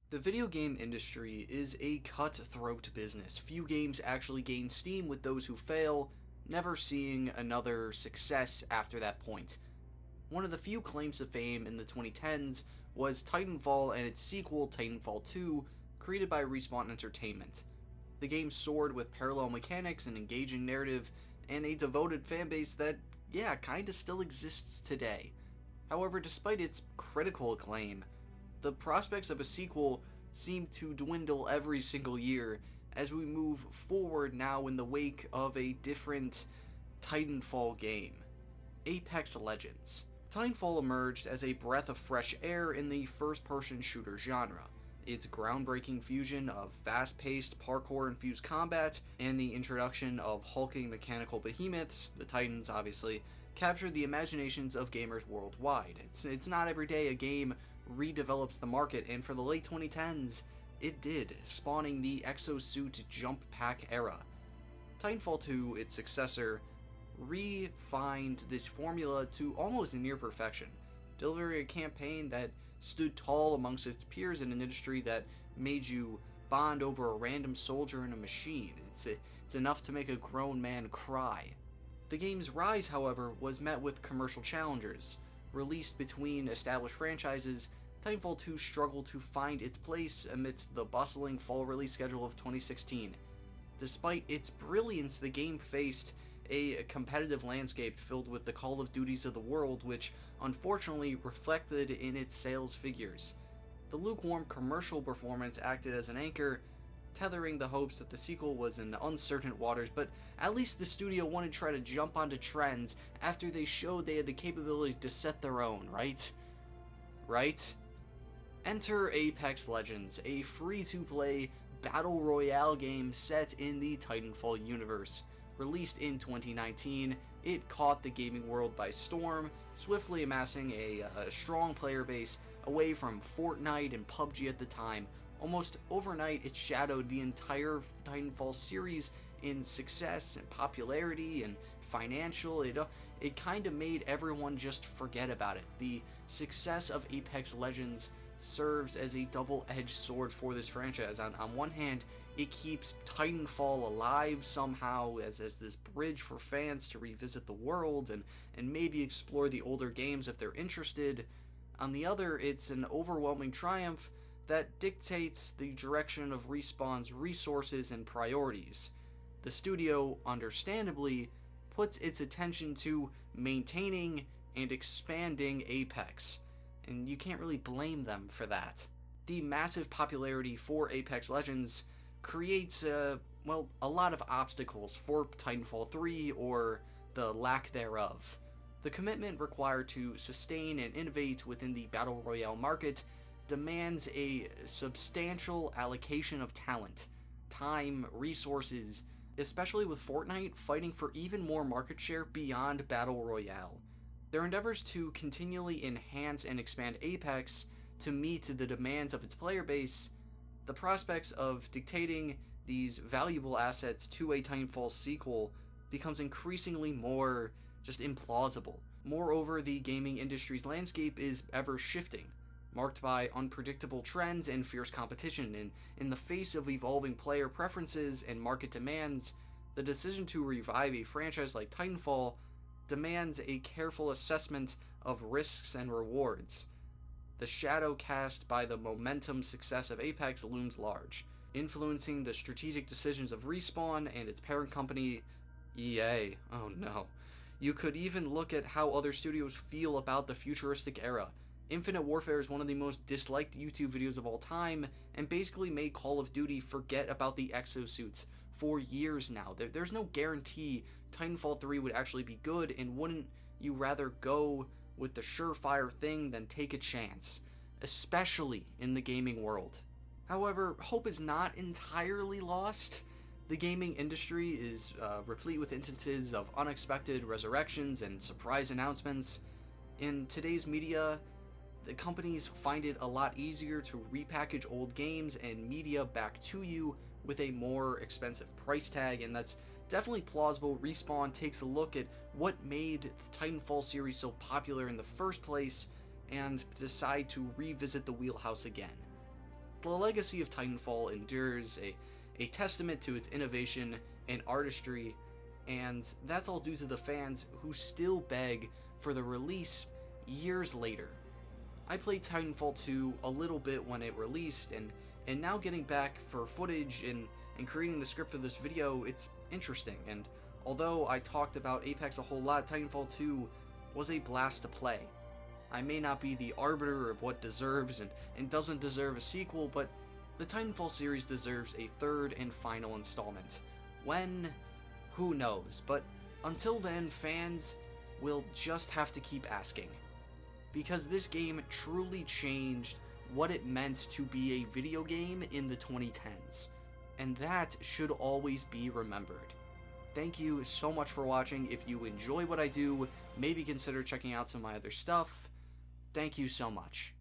The video game industry is a cutthroat business. Few games actually gain steam, with those who fail never seeing another success after that point. One of the few claims to fame in the 2010s was Titanfall and its sequel, Titanfall 2, created by Respawn Entertainment. The game soared with parallel mechanics, an engaging narrative, and a devoted fanbase that, yeah, kinda still exists today. However, despite its critical acclaim, the prospects of a sequel seem to dwindle every single year as we move forward now in the wake of a different Titanfall game, Apex Legends. Titanfall emerged as a breath of fresh air in the first-person shooter genre. Its groundbreaking fusion of fast-paced, parkour-infused combat and the introduction of hulking mechanical behemoths, the Titans obviously, captured the imaginations of gamers worldwide. It's not every day a game redevelops the market, and for the late 2010s, it did, spawning the exosuit jump pack era. Titanfall 2, its successor, refined this formula to almost near perfection, delivering a campaign that stood tall amongst its peers in an industry that made you bond over a random soldier in a machine. It's enough to make a grown man cry. The game's rise, however, was met with commercial challengers. Released between established franchises, Titanfall 2 struggled to find its place amidst the bustling fall release schedule of 2016. Despite its brilliance, the game faced a competitive landscape filled with the Call of Duties of the world, which unfortunately reflected in its sales figures. The lukewarm commercial performance acted as an anchor, tethering the hopes that the sequel was in uncertain waters, but at least the studio wanted to try to jump onto trends after they showed they had the capability to set their own, right? Right? Enter Apex Legends, a free-to-play battle royale game set in the Titanfall universe. Released in 2019, it caught the gaming world by storm, swiftly amassing a strong player base away from Fortnite and PUBG at the time. Almost overnight, it shadowed the entire Titanfall series in success and popularity and financial. It kind of made everyone just forget about it. The success of Apex Legends serves as a double-edged sword for this franchise. On one hand, it keeps Titanfall alive somehow as this bridge for fans to revisit the world and maybe explore the older games if they're interested. On the other, it's an overwhelming triumph that dictates the direction of Respawn's resources and priorities. The studio, understandably, puts its attention to maintaining and expanding Apex, and you can't really blame them for that. The massive popularity for Apex Legends creates, a lot of obstacles for Titanfall 3, or the lack thereof. The commitment required to sustain and innovate within the Battle Royale market demands a substantial allocation of talent, time, resources, especially with Fortnite fighting for even more market share beyond Battle Royale. Their endeavors to continually enhance and expand Apex to meet the demands of its player base, the prospects of dictating these valuable assets to a Titanfall sequel becomes increasingly more just implausible. Moreover, the gaming industry's landscape is ever shifting, marked by unpredictable trends and fierce competition. In the face of evolving player preferences and market demands, the decision to revive a franchise like Titanfall demands a careful assessment of risks and rewards. The shadow cast by the momentum success of Apex looms large, influencing the strategic decisions of Respawn and its parent company, EA. Oh no. You could even look at how other studios feel about the futuristic era. Infinite Warfare is one of the most disliked YouTube videos of all time, and basically made Call of Duty forget about the exosuits for years now. There's no guarantee Titanfall 3 would actually be good, and wouldn't you rather go with the surefire thing than take a chance, especially in the gaming world? However, hope is not entirely lost. The gaming industry is replete with instances of unexpected resurrections and surprise announcements. In today's media, the companies find it a lot easier to repackage old games and media back to you with a more expensive price tag, and that's definitely plausible. Respawn takes a look at what made the Titanfall series so popular in the first place and decide to revisit the wheelhouse again. The legacy of Titanfall endures, a testament to its innovation and artistry, and that's all due to the fans who still beg for the release years later. I played Titanfall 2 a little bit when it released, and now getting back for footage and creating the script for this video, it's interesting, and although I talked about Apex a whole lot, Titanfall 2 was a blast to play. I may not be the arbiter of what deserves and doesn't deserve a sequel, but the Titanfall series deserves a third and final installment. When? Who knows, but until then, fans will just have to keep asking. Because this game truly changed what it meant to be a video game in the 2010s, and that should always be remembered. Thank you so much for watching. If you enjoy what I do, maybe consider checking out some of my other stuff. Thank you so much.